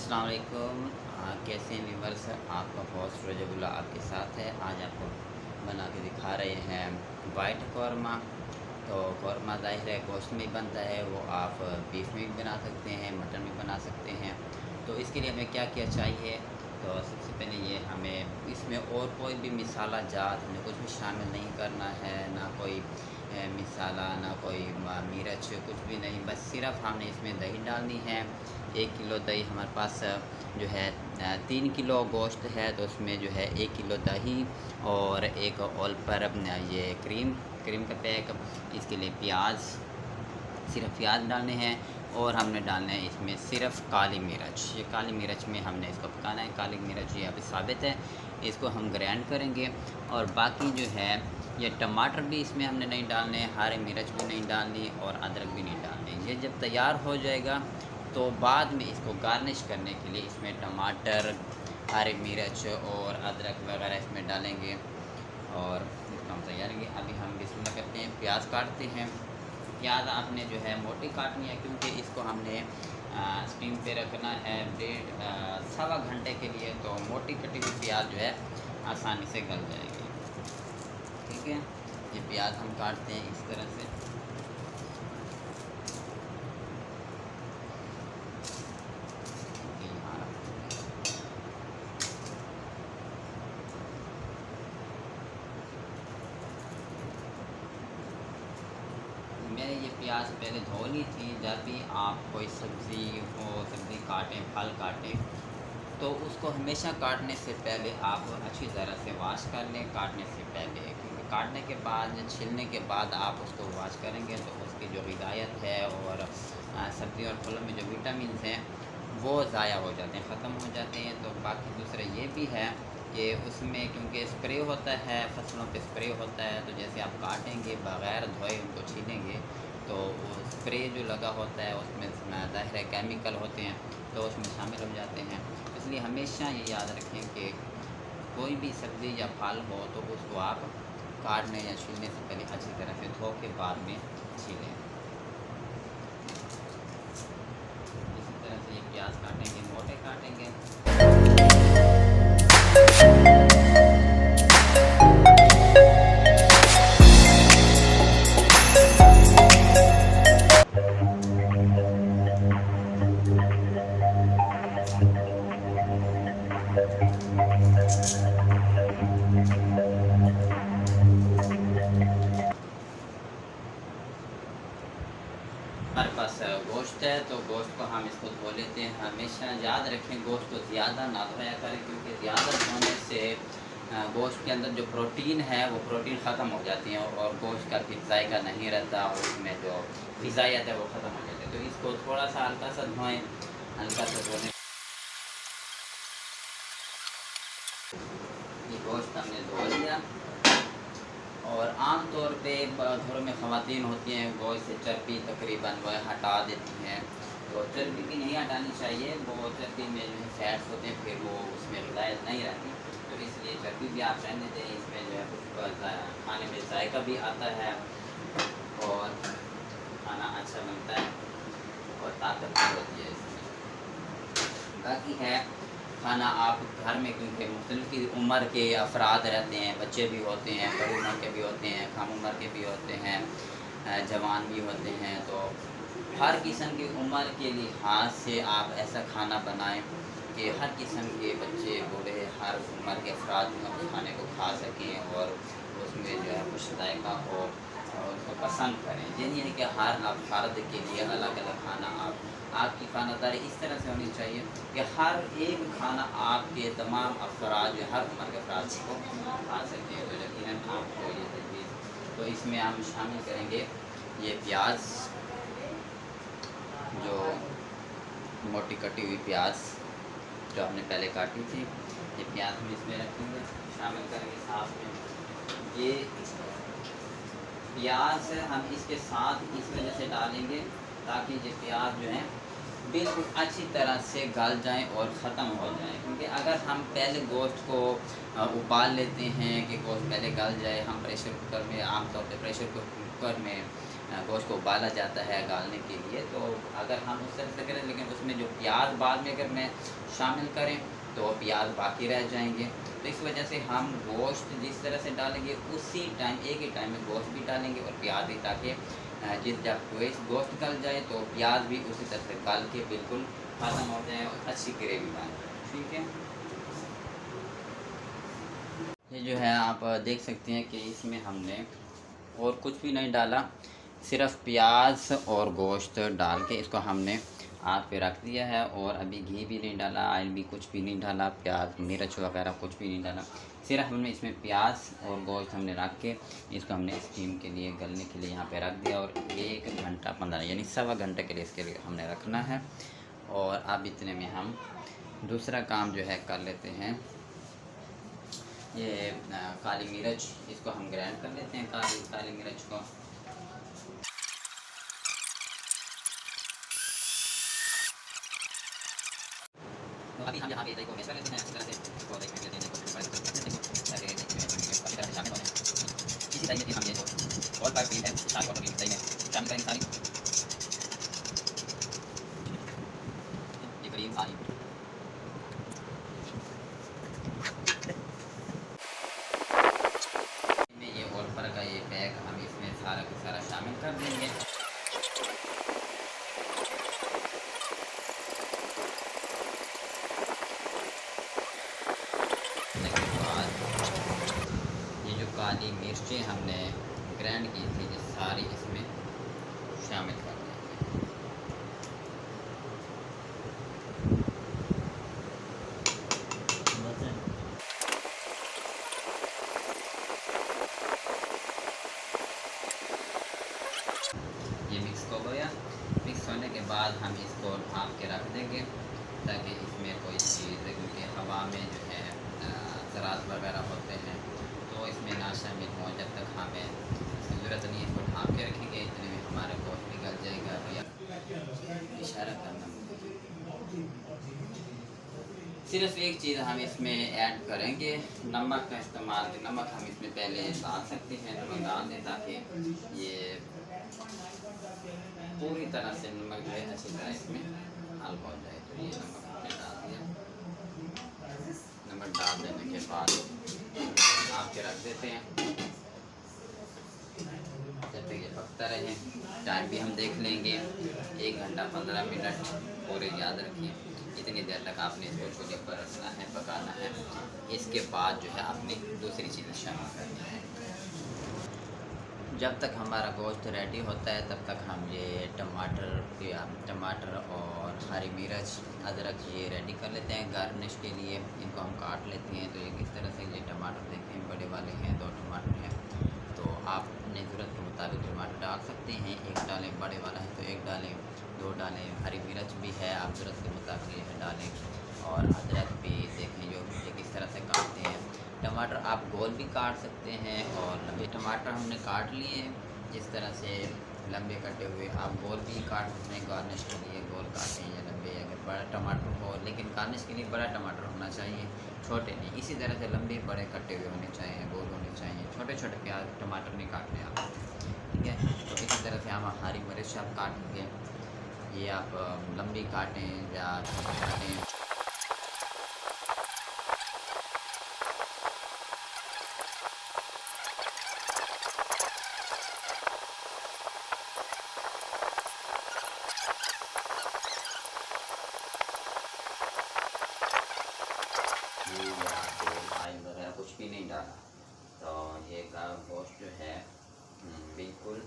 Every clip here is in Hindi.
अस्सलाम वालेकुम। कैसे हैं व्यूअर्स। आपका होस्ट रजबुल्ला आपके साथ है। आज आपको बना के दिखा रहे हैं वाइट कौरमा। तो कौरमा ज़ाहिर है गोश्त में बनता है, वो आप बीफ में भी बना सकते हैं, मटन में बना सकते हैं। तो इसके लिए हमें क्या क्या चाहिए। तो सबसे पहले ये हमें इसमें और कोई भी मसाला जात हमें कुछ भी शामिल नहीं करना है, ना कोई मसाला, ना कोई मिर्च, कुछ भी नहीं। बस सिर्फ हमने इसमें दही डालनी है। 1 किलो दही हमारे पास जो है 3 किलो गोश्त है, तो उसमें जो है 1 किलो दही और एक ऑल पर ये क्रीम का पैक। इसके लिए प्याज, सिर्फ प्याज डालने हैं और हमने डालना है इसमें सिर्फ काली मिर्च। ये काली मिर्च में हमने इसको पकाना है। काली मिर्च ये अभी साबित है, इसको हम ग्राइंड करेंगे। और बाकी जो है ये टमाटर भी इसमें हमने नहीं डालने, हरी मिर्च भी नहीं डालनी और अदरक भी नहीं डालनी। ये जब तैयार हो जाएगा तो बाद में इसको गार्निश करने के लिए इसमें टमाटर, हरी मिर्च और अदरक वगैरह इसमें डालेंगे और इसको हम तैयार करेंगे। अभी हम बिस्मिल्लाह करते हैं, प्याज काटते हैं। प्याज आपने जो है मोटी काटनी है, क्योंकि इसको हमने स्टीम पे रखना है 1.5-1.25 घंटे के लिए। तो मोटी कटी हुई प्याज जो है आसानी से गल जाएगी। ठीक है, ये प्याज हम काटते हैं इस तरह से। मैंने ये प्याज पहले धो ली थी। जब भी आप कोई सब्ज़ी काटें, फल काटें, तो उसको हमेशा काटने से पहले आप अच्छी तरह से वॉश कर लें। काटने से पहले, क्योंकि काटने के बाद, छीलने के बाद आप उसको वॉश करेंगे तो उसकी जो ग़िज़ायत है और सब्ज़ी और फलों में जो विटामिन हैं वो ज़ाया हो जाते हैं, ख़त्म हो जाते हैं। तो बाकी दूसरा ये भी है कि उसमें क्योंकि स्प्रे होता है, फसलों पे स्प्रे होता है, तो जैसे आप काटेंगे बग़ैर धोए उनको छीलेंगे तो वो स्प्रे जो लगा होता है उसमें ज़ाहिर है केमिकल होते हैं, तो उसमें शामिल हो जाते हैं। इसलिए हमेशा ये याद रखें कि कोई भी सब्ज़ी या फल हो तो उसको आप काटने या छीलने से पहले अच्छी तरह से धो के बाद में छीलें। इसी तरह से ये प्याज काटेंगे, मोटे काटेंगे। हमारे पास गोश्त है, तो गोश्त को हम इसको धो लेते हैं। हमेशा याद रखें गोश्त को ज़्यादा ना धोया करें, क्योंकि ज़्यादा धोने से गोश्त के अंदर जो प्रोटीन है वो प्रोटीन ख़त्म हो जाती है और गोश्त का फिर जायका नहीं रहता और उसमें जो ग़िज़ायत है वो ख़त्म हो जाती है। तो इसको थोड़ा सा हल्का सा धोएँ। हल्का सा धोने ये गोश्त हमने धो लिया। और आम तौर पे घरों में ख़वातीन होती हैं, गोश्त से चर्बी तकरीबन वह हटा देती हैं। तो चर्बी भी नहीं हटानी चाहिए, वो चर्बी में जो है फैट्स होते हैं, फिर वो उसमें ग़िज़ायत नहीं रहती। तो इसलिए चर्बी भी आप रहने दें। इसमें जो है कुछ खाने में जायका भी आता है और खाना अच्छा बनता है और ताकत भी होती है इसमें। बाकी है खाना आप घर में, क्योंकि मुख्तलिफ़ उम्र के अफराद रहते हैं, बच्चे भी होते हैं, बड़ी उम्र के भी होते हैं, कम उम्र के भी होते हैं, जवान भी होते हैं। तो हर किस्म की उम्र के लिहाज से आप ऐसा खाना बनाएं कि हर किस्म के बच्चे, बूढ़े, हर उम्र के अफराद उस खाने को खा सकें और उसमें जो है कुछ जायका हो और उसको पसंद करें। ये नहीं है कि हर फ़र्द के लिए अलग अलग खाना आपकी खानादारी इस तरह से होनी चाहिए कि हर एक खाना आपके तमाम अफराद, जो हर उम्र के अफराद को खा सकते हैं। तो यकीनन आपको ये तजवीज़, तो इसमें हम शामिल करेंगे ये प्याज, जो मोटी कटी हुई प्याज जो हमने पहले काटी थी, ये प्याज हम इसमें रखेंगे, शामिल करेंगे साथ में। ये प्याज हम इसके साथ इस वजह से डालेंगे ताकि ये प्याज जो है बिल्कुल अच्छी तरह से गल जाएं और ख़त्म हो जाएं। क्योंकि अगर हम पहले गोश्त को उबाल लेते हैं कि गोश्त पहले गल जाए, हम प्रेशर कुकर में, आमतौर पे प्रेशर कुकर में गोश्त को उबाला जाता है गालने के लिए। तो अगर हम उस तरह से करें, लेकिन उसमें जो प्याज बाद में अगर मैं शामिल करें तो प्याज बाकी रह जाएंगे। तो इस वजह से हम गोश्त जिस तरह से डालेंगे उसी टाइम एक ही टाइम में गोश्त भी डालेंगे और प्याज भी, ताकि जब गोश्त गल जाए तो प्याज भी उसी तरह से गल के बिल्कुल ख़त्म हो जाए और अच्छी ग्रेवी बने। ठीक है, ये जो है आप देख सकते हैं कि इसमें हमने और कुछ भी नहीं डाला, सिर्फ प्याज और गोश्त डाल के इसको हमने आग पे रख दिया है। और अभी घी भी नहीं डाला, ऑयल भी कुछ भी नहीं डाला, प्याज मिर्च वगैरह कुछ भी नहीं डाला। सिर्फ हमने इसमें प्याज और गोश्त हमने रख के इसको हमने स्टीम के लिए, गलने के लिए यहाँ पे रख दिया। और 1 घंटा 15 यानी सवा घंटे के लिए इसके लिए हमने रखना है। और अब इतने में हम दूसरा काम जो है कर लेते हैं। ये काली मिर्च, इसको हम ग्राइंड कर लेते हैं, काली मिर्च को। तो अभी हम यहाँ पे दही को मिक्स कर लेते हैं अच्छी तरह से। इसको दही में लेते हैं, ताकि अच्छी तरह से शामिल हो जाए। इसी दही में फिर हम ये जो ऑल पार्ट क्रीम है सारी वाटर क्रीम दही में शामिल करेंगे सारी। ये क्रीम सारी में ये ऑल पर का ये पैक हम इसमें सारा का सारा शामिल कर देंगे। काली मिर्चें हमने ग्राइंड की थी, ये सारी इसमें शामिल कर देंगे। ये मिक्स हो गया। मिक्स होने के बाद हम इसको ढाँप के रख देंगे, ताकि इसमें कोई चीज़, क्योंकि हवा में जो है ज़रात वगैरह होते हैं तो इसमें ना शामिल हो। जब तक हमें ज़रूरत नहीं है इसको ढाँप के रखेंगे, इतने में हमारा गोश्त निकल जाएगा। भैया इशारा करना। सिर्फ एक चीज़ हम इसमें ऐड करेंगे, नमक का इस्तेमाल। नमक हम इसमें पहले डाल सकते हैं, नमक डाल दें ताकि ये पूरी तरह से नमक जो है अच्छी तरह इसमें हल्का हो जाए। तो ये नमक हमने डाल दिया। नमक डाल देने के बाद आप के रख देते हैं जब तक ये पकता रहे। टाइम भी हम देख लेंगे, 1 घंटा 15 मिनट पूरे याद रखिए। इतनी देर तक आपने इसको चूल्हे पर रखना है, पकाना है। इसके बाद जो है आपने दूसरी चीज़ें शामिल करनी है। जब तक हमारा गोश्त रेडी होता है तब तक हम ये टमाटर और हरी मिर्च, अदरक ये रेडी कर लेते हैं गार्निश के लिए। इनको हम काट लेते हैं। तो ये किस तरह से, ये टमाटर देखते हैं बड़े वाले हैं, 2 टमाटर हैं। तो आप अपनी ज़रूरत के मुताबिक टमाटर डाल सकते हैं। 1 डालें, बड़े वाला है तो 1 डालें, 2 डालें। हरी मिर्च भी है, आप ज़रूरत के मुताबिक ये डालें। और अदरक भी देखें जो ये किस तरह से काटते हैं। टमाटर आप गोल भी काट सकते हैं और लंबे। टमाटर हमने काट लिए जिस तरह से लंबे कटे हुए, आप गोल भी काट सकते हैं गार्निश के लिए। गोल काटें या लंबे, अगर बड़ा टमाटर हो, लेकिन गार्निश के लिए बड़ा टमाटर होना चाहिए, छोटे नहीं। इसी तरह से लंबे बड़े कटे हुए होने चाहिए, गोल होने चाहिए। छोटे छोटे प्याज टमाटर नहीं काटने आप, ठीक है। तो इसी तरह से हम हरी मिर्च आप काटेंगे, ये आप लंबी काटें या छोटी काटें। ऑयल वगैरह कुछ भी नहीं डाला। तो ये गोश्त जो है बिल्कुल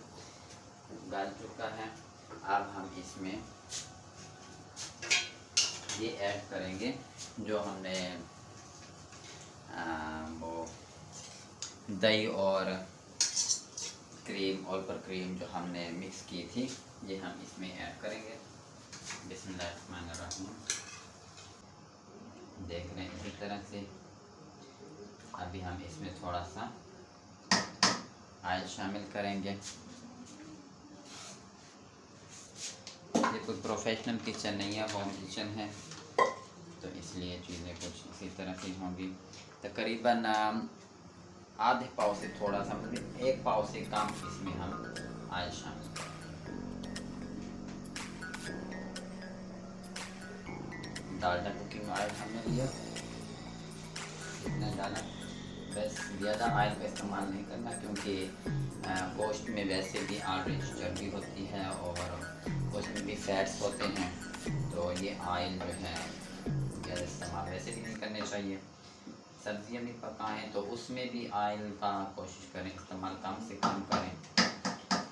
गल चुका है। अब हम इसमें ये ऐड करेंगे जो हमने वो दही और क्रीम, ऑल पर क्रीम जो हमने मिक्स की थी, ये हम इसमें ऐड करेंगे। बिस्मिल्लाहिर्रहमानिर्रहीम। देख रहे हैं इसी तरह से। अभी हम इसमें थोड़ा सा ऑयल शामिल करेंगे। ये कोई प्रोफेशनल किचन नहीं है, होम किचन है, तो इसलिए चीज़ें कुछ इसी तरह से होंगी। तकरीबन आधे पाव से थोड़ा सा, मतलब 1 पाव से कम इसमें हम ऑयल शामिल करें। डालडा कुकिंग ऑयल हमने लिया, इतना डाला बस। ज़्यादा ऑयल का इस्तेमाल नहीं करना, क्योंकि गोश्त में वैसे भी ऑलरेडी चर्बी होती है और गोश्त में भी फैट्स होते हैं, तो ये ऑयल जो है ज़्यादा इस्तेमाल वैसे भी नहीं करने चाहिए। सब्जियां भी पकाएं तो उसमें भी ऑयल का कोशिश करें, इस्तेमाल कम से कम करें।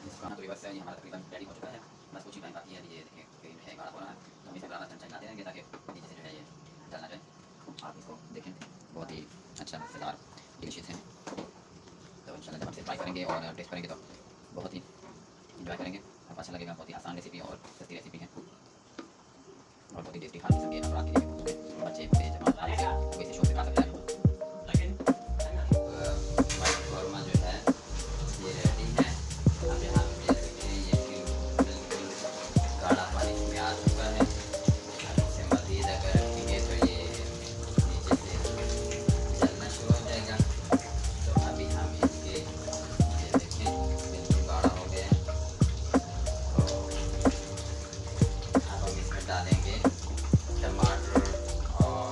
इसका तो बस ये हमारा तकरीबन रेडी हो चुका है, बस कुछ ही टाइम बाकी है। ये देखिए कि जो है गाढ़ा हो रहा है, तो हम इसे गाढ़ा चमचा देंगे ताकि नीचे से जो है ये डालना जाए। आप इसको देखें, बहुत ही अच्छा मज़ेदार डिलीशियस है। तो इंशाल्लाह जब हम इसे ट्राई करेंगे और टेस्ट करेंगे तो बहुत ही इंजॉय करेंगे, आपको अच्छा लगेगा। बहुत ही आसान रेसिपी और सस्ती रेसिपी है और बहुत ही टेस्टी। हर किस्म के अफराद के लिए, बच्चे बड़े जवान कोई इसे शौक से खा सकता है। वाइट कौरमा जो है ये रेडी है। अब यहाँ पे देख सकते हैं ये बिल्कुल गाढ़ा पानी इसमें आ चुका है। अब इसे मज़ीद अगर रखेंगे तो ये नीचे से जलना शुरू हो जाएगा। तो अभी हम इसके ये देखें बिल्कुल गाढ़ा हो गया है। तो अब हम इसमें डालेंगे टमाटर और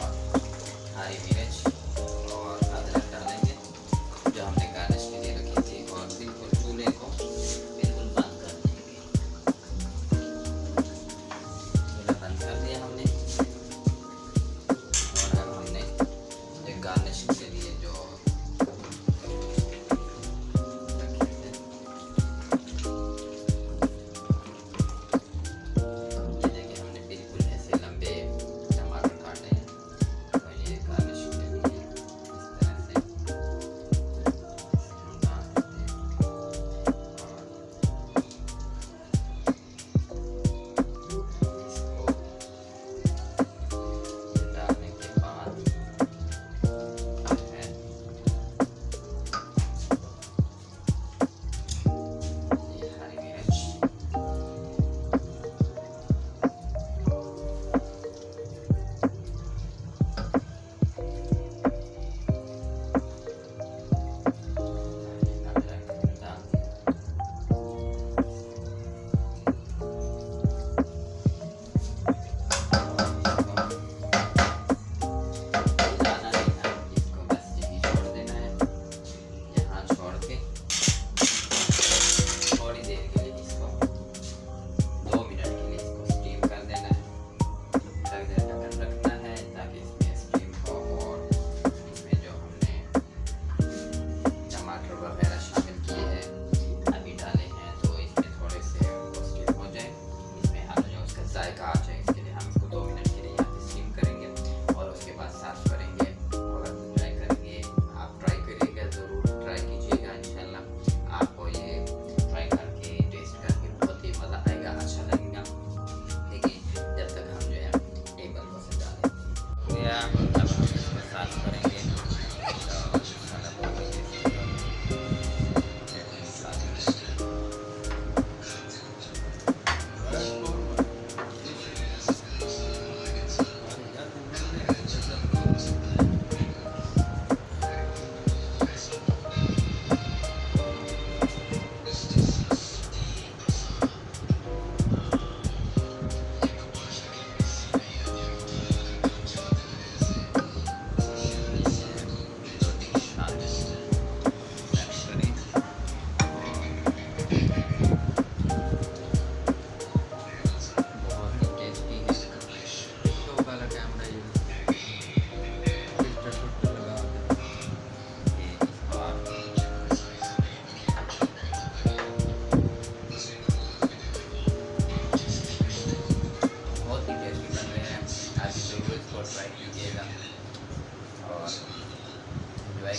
हरी मिर्च और अदरक डालेंगे जो हमने गार्निश के लिए रखी थी, और बिल्कुल चूल्हे को बिल्कुल बंद कर देंगे। चूल्हा बंद कर दिया हमने, और अब हमने जो गार्निश के लिए जो रखे थे, ये देखिए हमने बिल्कुल ऐसे लंबे टमाटर काटे हैं। तो ये गार्निश के लिए इस तरह से हम डाल देते हैं। और इसको ये डालने के बाद जो है ये हरी मिर्च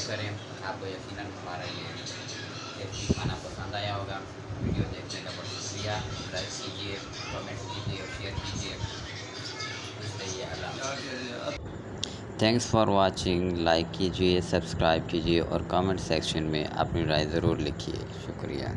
करें। आपको यकीनन हमारा ये टेस्टी खाना पसंद आया होगा। वीडियो देखने का बहुत शुक्रिया। लाइक कीजिए, कमेंट कीजिए और शेयर कीजिए। Thanks for watching. लाइक कीजिए, सब्सक्राइब कीजिए और कमेंट सेक्शन में अपनी राय ज़रूर लिखिए। शुक्रिया।